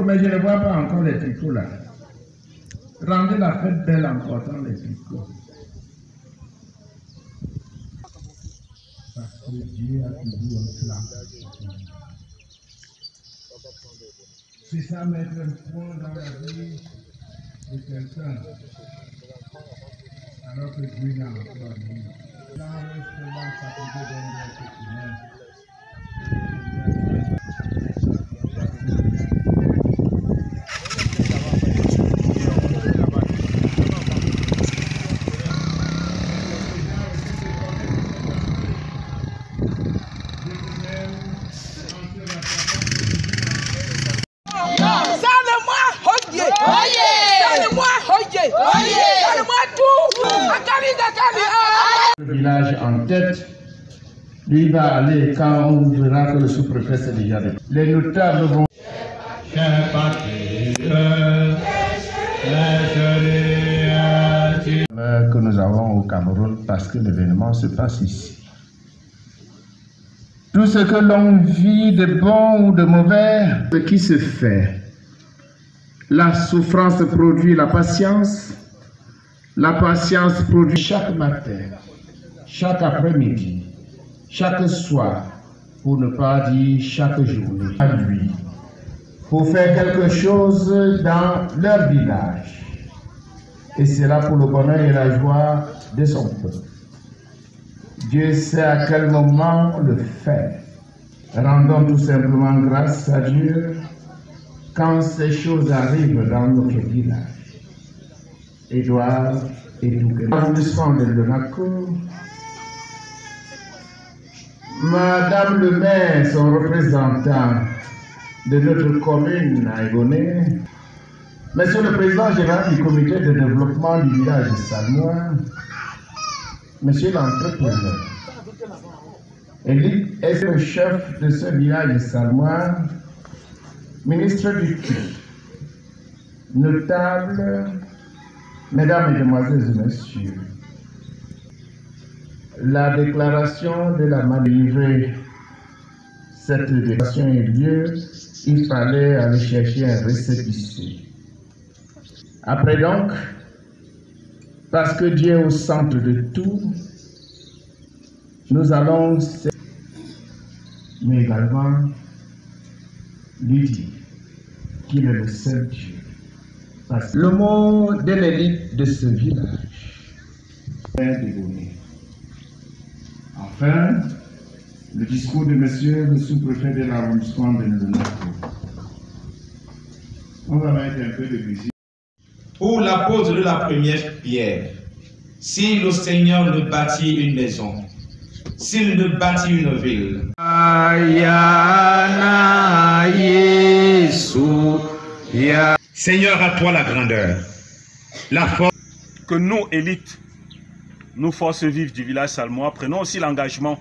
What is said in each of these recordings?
Mais je ne vois pas encore les tricots là. Rendez la fête belle en portant les tricots. Parce que Dieu a toujours un plan. C'est ça mettre un point dans la vie de quelqu'un. Alors que Dieu n'a encore dit. Dans reste dans sa vie d'un être humain. Le village en tête, lui va aller quand on verra que le sous-préfet s'est déjà dit. Les notables vont... que nous avons au Cameroun parce que l'événement se passe ici. Tout ce que l'on vit de bon ou de mauvais, ce qui se fait. La souffrance produit la patience produit chaque matin, chaque après-midi, chaque soir, pour ne pas dire chaque journée, à lui, pour faire quelque chose dans leur village. Et c'est là pour le bonheur et la joie de son peuple. Dieu sait à quel moment le faire. Rendons tout simplement grâce à Dieu quand ces choses arrivent dans notre village. Édouard et Touquet. L'arrondissement de Lenaco, Madame le maire, son représentant de notre commune à Egoné, Monsieur le président général du comité de développement du village de Salmois, Monsieur l'entrepreneur, Élie est le chef de ce village de Salmois, ministre du culte, notable, Mesdames, Mesdemoiselles et Messieurs, la déclaration de la malgré cette déclaration ait lieu, il fallait aller chercher un récépissé. Après donc, parce que Dieu est au centre de tout, nous allons, mais également lui dire qu'il est le seul Dieu. Le mot de l'élite de ce village est dégonné. Enfin, le discours de monsieur le sous-préfet de l'arrondissement de Lenaco. On va mettre un peu de musique. Pour la pose de la première pierre, si le Seigneur ne bâtit une maison, s'il ne bâtit une ville, Seigneur, à toi la grandeur, la force. Que nous, élites, nous forces vives du village salmois, prenons aussi l'engagement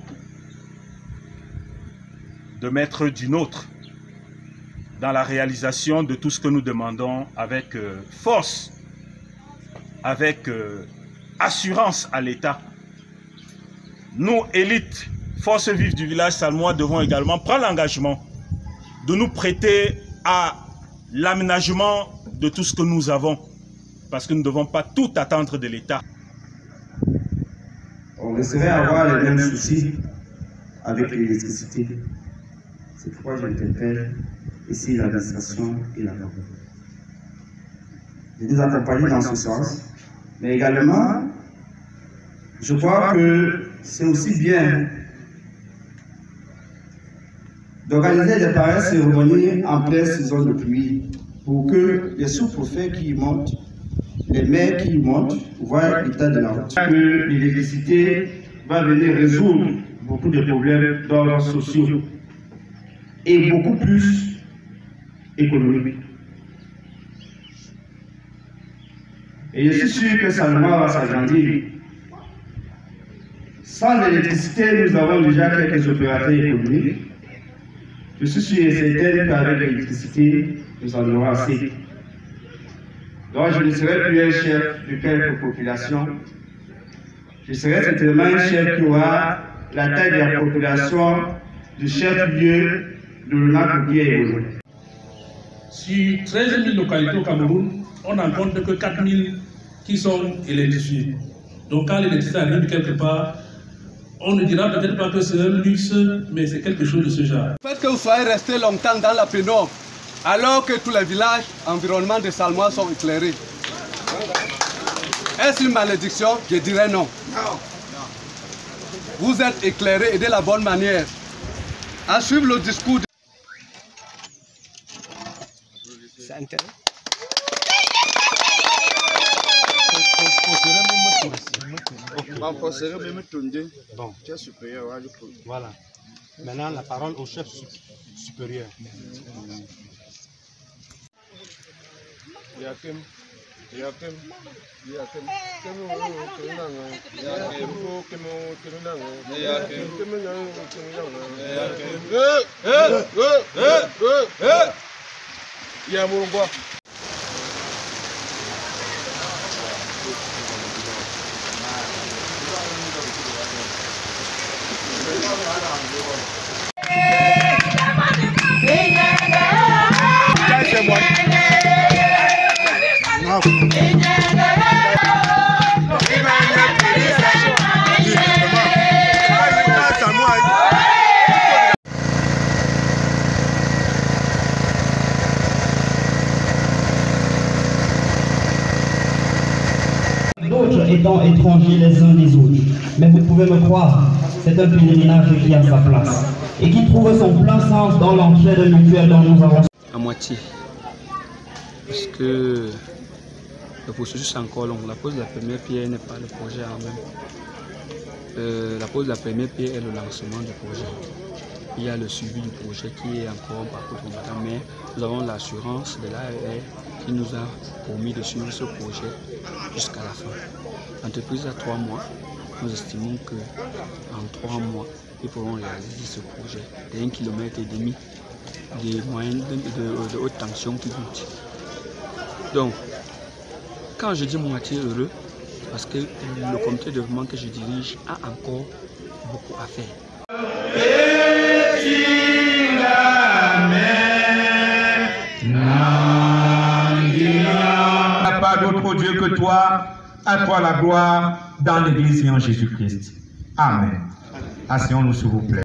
de mettre du nôtre dans la réalisation de tout ce que nous demandons avec force, avec assurance à l'État. Nous, élites, forces vives du village salmois, devons également prendre l'engagement de nous prêter à l'aménagement de tout ce que nous avons, parce que nous ne devons pas tout attendre de l'État. On risquerait d'avoir les mêmes soucis avec l'électricité. C'est pourquoi j'interpelle ici l'administration et la banque. Je les accompagner dans ce sens, mais également, je crois que c'est aussi bien d'organiser des pareilles cérémonies en pleine saison de pluie pour que les sous-préfets qui y montent, les maires qui y montent, voient l'état de la route. Que l'électricité va venir résoudre beaucoup de problèmes d'ordre sociaux et beaucoup plus économiques. Et je suis sûr que Salmois va s'agrandir. Sans l'électricité, nous avons déjà quelques opérateurs économiques. Je suis sûr et certain qu'avec l'électricité, nous en aurons assez. Donc je ne serai plus un chef de quelques populations. Je serai certainement un chef qui aura la taille de la population du chef-lieu de Lenaco. Sur 13 000 localités au Cameroun, on n'en compte que 4 000 qui sont électrifiées. Donc quand l'électricité arrive quelque part, on ne dira peut-être pas que c'est un luxe, mais c'est quelque chose de ce genre. Le fait que vous soyez resté longtemps dans la pénombre, alors que tous les villages environnement de Salmois sont éclairés, est-ce une malédiction? Je dirais non. Vous êtes éclairés et de la bonne manière. À suivre le discours de... C'est intéressant. Bon, voilà. Maintenant, la parole au chef supérieur. D'autres étant étrangers les uns des autres. Mais vous pouvez me croire, c'est un pèlerinage qui a sa place et qui trouve son plein sens dans l'entraide mutuelle dont nous avons... À moitié. Parce que le processus est encore long. La pose de la première pierre n'est pas le projet en même. La pose de la première pierre est le lancement du projet. Il y a le suivi du projet qui est encore un parcours combattant, mais nous avons l'assurance de l'AER qui nous a promis de suivre ce projet jusqu'à la fin. L'entreprise a 3 mois. Nous estimons qu'en 3 mois, ils pourront réaliser ce projet de 1,5 km des moyens de haute tension qui goûtent. Donc, quand je dis moitié heureux, parce que le comité de développement que je dirige a encore beaucoup à faire. Il n'y a pas d'autre Dieu que toi, à toi la gloire dans l'Église et en Jésus-Christ. Amen. Asseyons-nous s'il vous plaît.